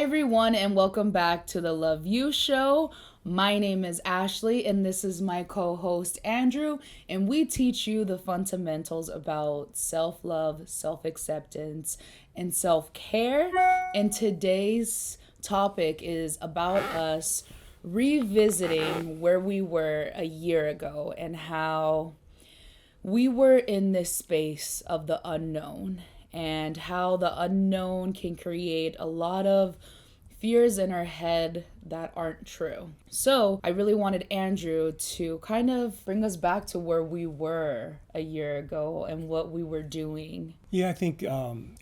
Hi, everyone, and welcome back to the Love You Show. My name is Ashley, and this is my co host, Andrew, and we teach you the fundamentals about self love, self acceptance, and self care. And today's topic is about us revisiting where we were a year ago and how we were in this space of the unknown and how the unknown can create a lot of fears in our head that aren't true. So I really wanted Andrew to kind of bring us back to where we were a year ago and what we were doing. Yeah, I think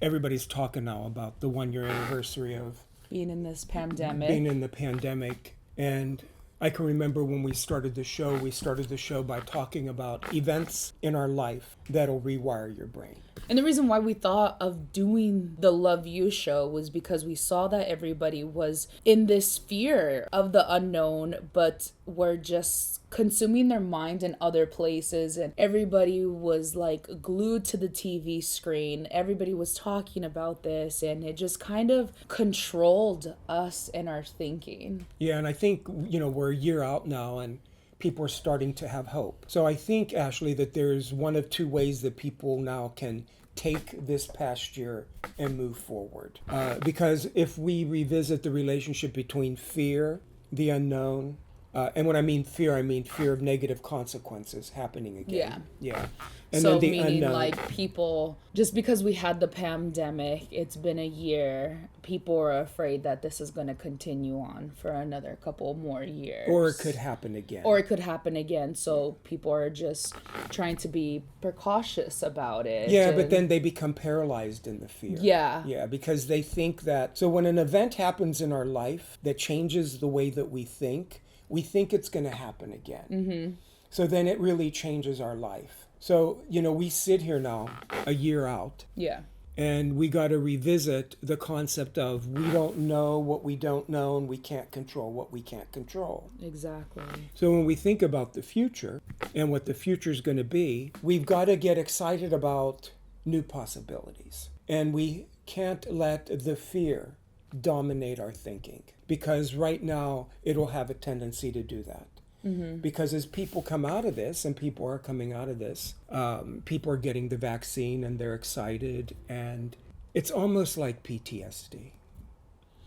everybody's talking now about the 1 year anniversary of Being in this pandemic. being in the pandemic. And I can remember when we started the show by talking about events in our life that'll rewire your brain. And the reason why we thought of doing the Love You Show was because we saw that everybody was in this fear of the unknown, but were just consuming their mind in other places. And everybody was like glued to the TV screen. Everybody was talking about this, and it just kind of controlled us and our thinking. Yeah, and I think, we're a year out now and people are starting to have hope. So I think, Ashley, that there's one of two ways that people now can take this past year and move forward. Because if we revisit the relationship between fear, the unknown, and when I mean fear of negative consequences happening again. Yeah. And so then the meaning unknown. like people, just because we had the pandemic, it's been a year, people are afraid that this is going to continue on for another couple more years. Or it could happen again. So people are just trying to be precautious about it. Yeah, but then they become paralyzed in the fear. Yeah. Yeah, because they think that, so when an event happens in our life that changes the way that we think it's going to happen again. Mm-hmm. So then it really changes our life. So, we sit here now a year out. Yeah. And we got to revisit the concept of we don't know what we don't know and we can't control what we can't control. Exactly. So when we think about the future and what the future is going to be, we've got to get excited about new possibilities. And we can't let the fear dominate our thinking, because right now it'll have a tendency to do that. Mm-hmm. Because as people come out of this, and people are coming out of this, people are getting the vaccine and they're excited, and it's almost like PTSD,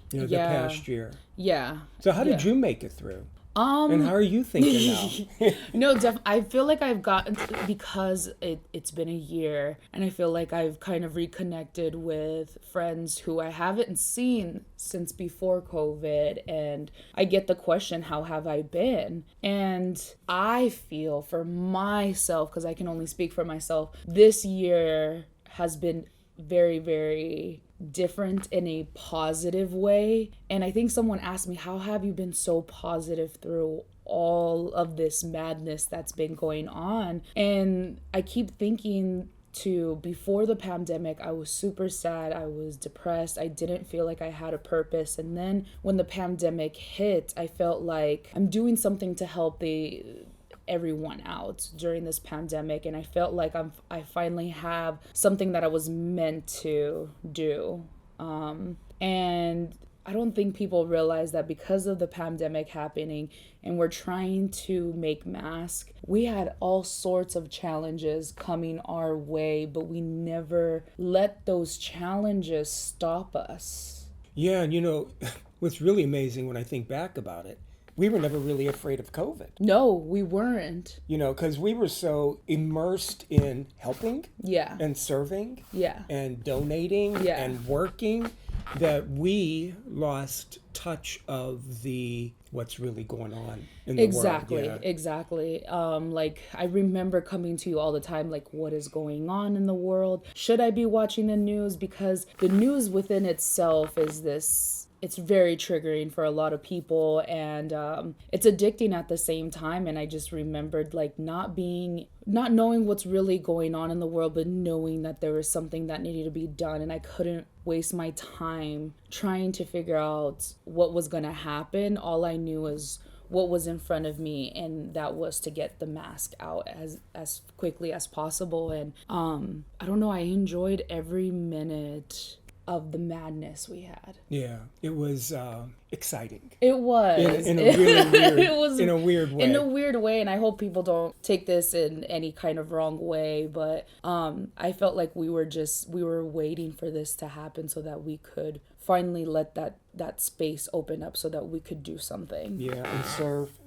the past year. Yeah. So how did you make it through? And how are you thinking now? No, I feel like I've gotten, because it's been a year, and I feel like I've kind of reconnected with friends who I haven't seen since before COVID, and I get the question, how have I been? And I feel for myself, because I can only speak for myself, this year has been very, very different in a positive way. And I think someone asked me, how have you been so positive through all of this madness that's been going on? And I keep thinking before the pandemic, I was super sad. I was depressed. I didn't feel like I had a purpose. And then when the pandemic hit, I felt like I'm doing something to help everyone out during this pandemic, and I felt like I finally have something that I was meant to do. And I don't think people realize that because of the pandemic happening and we're trying to make masks, we had all sorts of challenges coming our way, but we never let those challenges stop us. Yeah, and what's really amazing when I think back about it, we were never really afraid of COVID. No, we weren't. Because we were so immersed in helping. Yeah. And serving. Yeah. And donating. Yeah. And working, that we lost touch of what's really going on in the world. Yeah. Exactly. Like, I remember coming to you all the time, like, what is going on in the world? Should I be watching the news? Because the news within itself is it's very triggering for a lot of people, and it's addicting at the same time. And I just remembered like not knowing what's really going on in the world, but knowing that there was something that needed to be done, and I couldn't waste my time trying to figure out what was going to happen. All I knew was what was in front of me, and that was to get the mask out as quickly as possible. And I don't know, I enjoyed every minute of the madness we had. Yeah, it was exciting. It was In a really weird, it was in a weird way. in a weird way, and I hope people don't take this in any kind of wrong way, but I felt like we were waiting for this to happen so that we could finally let that space open up so that we could do something. Yeah, and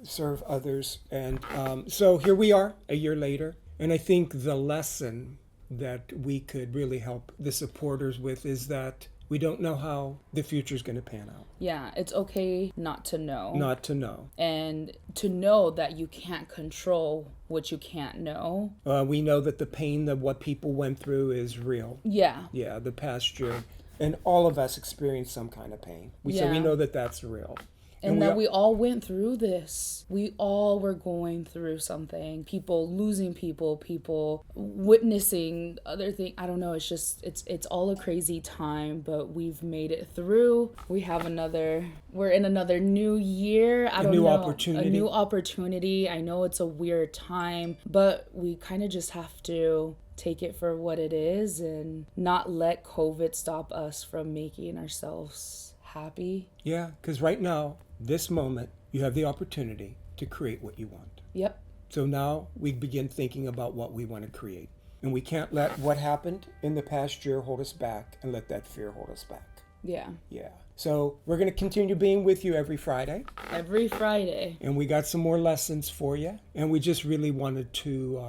serve others. And so here we are a year later, and I think the lesson that we could really help the supporters with is that we don't know how the future is going to pan out. Yeah, it's okay not to know. Not to know. And to know that you can't control what you can't know. We know that the pain of what people went through is real. Yeah. Yeah, the past year. And all of us experienced some kind of pain. So we know that that's real. And that we all went through this. We all were going through something. People losing people witnessing other things. I don't know. It's just, it's all a crazy time, but we've made it through. We're in another new year. A new opportunity. I know it's a weird time, but we kind of just have to take it for what it is and not let COVID stop us from making ourselves happy. Yeah, because right now, this moment, you have the opportunity to create what you want. Yep. So now we begin thinking about what we want to create. And we can't let what happened in the past year hold us back and let that fear hold us back. Yeah. Yeah. So we're going to continue being with you every Friday. Every Friday. And we got some more lessons for you. And we just really wanted to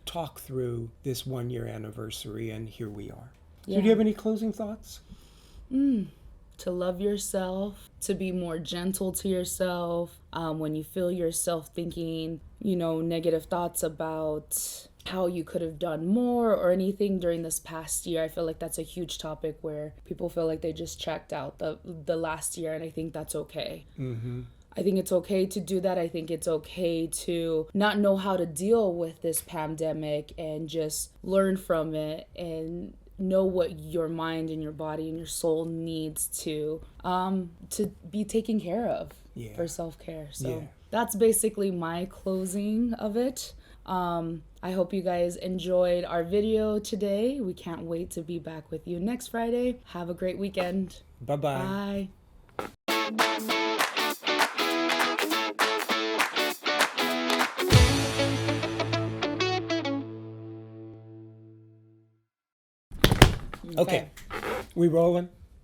talk through this 1 year anniversary, and here we are. Yeah. So do you have any closing thoughts? To love yourself, to be more gentle to yourself. When you feel yourself thinking, negative thoughts about how you could have done more or anything during this past year, I feel like that's a huge topic where people feel like they just checked out the last year, and I think that's okay. Mm-hmm. I think it's okay to do that. I think it's okay to not know how to deal with this pandemic and just learn from it and know what your mind and your body and your soul needs to be taken care of for self-care. So that's basically my closing of it. I hope you guys enjoyed our video today. We can't wait to be back with you next Friday. Have a great weekend. Bye-bye. Bye. Okay. We rolling?